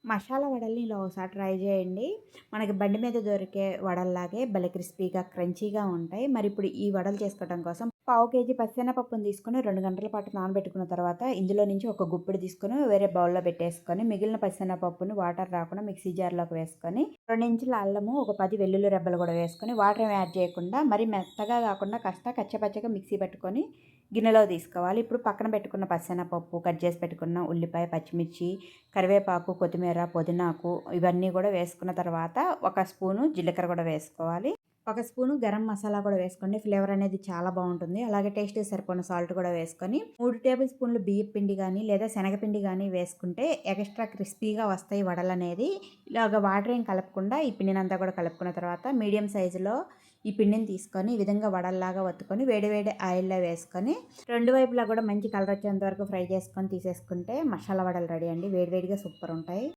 మసాలా వడల్ని ఇలా ఒకసారి ట్రై చేయండి. మనకి బండి మీద దొరికే వడల్లాగే భలే క్రిస్పీగా, క్రంచీగా ఉంటాయి. మరి ఇప్పుడు ఈ వడలు చేసుకోవడం కోసం పావు కేజీ పచ్చెనపప్పుని తీసుకొని 2 గంటల పాటు నానబెట్టుకున్న తర్వాత ఇందులో నుంచి ఒక గుప్పెడు తీసుకొని వేరే బౌల్‌లో పెట్టేసుకొని మిగిలిన పచ్చెనపప్పుని వాటర్ రాకుండా మిక్సీ జార్‌లోకి వేసుకొని 2 ఇంచుల అల్లము, ఒక 10 వెల్లుల్లి రెబ్బలు కూడా వేసుకొని వాటర్ ఏమి యాడ్ చేయకుండా మరి మెత్తగా కాకుండా కాస్త కచ్చపచ్చగా మిక్సీ పెట్టుకొని గిన్నెలో తీసుకోవాలి. ఇప్పుడు పక్కన పెట్టుకున్న పచ్చెనపప్పు, కట్ చేసి పెట్టుకున్న ఉల్లిపాయ, పచ్చిమిర్చి, కరివేపాకు, కొత్తిమీర, పుదీనాకు ఇవన్నీ కూడా వేసుకున్న తర్వాత ఒక స్పూను జీలకర్ర కూడా వేసుకోవాలి. ఒక స్పూను గరం మసాలా కూడా వేసుకోండి. ఫ్లేవర్ అనేది చాలా బాగుంటుంది. అలాగే టేస్ట్‌కి సరిపడిన సాల్ట్ కూడా వేసుకొని 3 టేబుల్ స్పూన్లు బియ్యపు పిండి గానీ లేదా శనగపిండి గానీ వేసుకుంటే ఎక్స్ట్రా క్రిస్పీగా వస్తాయి వడలనేది. ఇలాగ వాటర్ ఏం కలపకుండా ఈ పిండినంతా కూడా కలుపుకున్న తర్వాత మీడియం సైజులో ఈ పిండిని తీసుకొని ఈ విధంగా వడల్లాగా ఒత్తుకొని వేడి వేడి ఆయిల్‌లో వేసుకొని 2 వైపులా కూడా మంచి కలర్ వచ్చేంత వరకు ఫ్రై చేసుకొని తీసేసుకుంటే మసాలా వడలు రెడీ అండి. వేడి వేడిగా సూపర్ ఉంటాయి.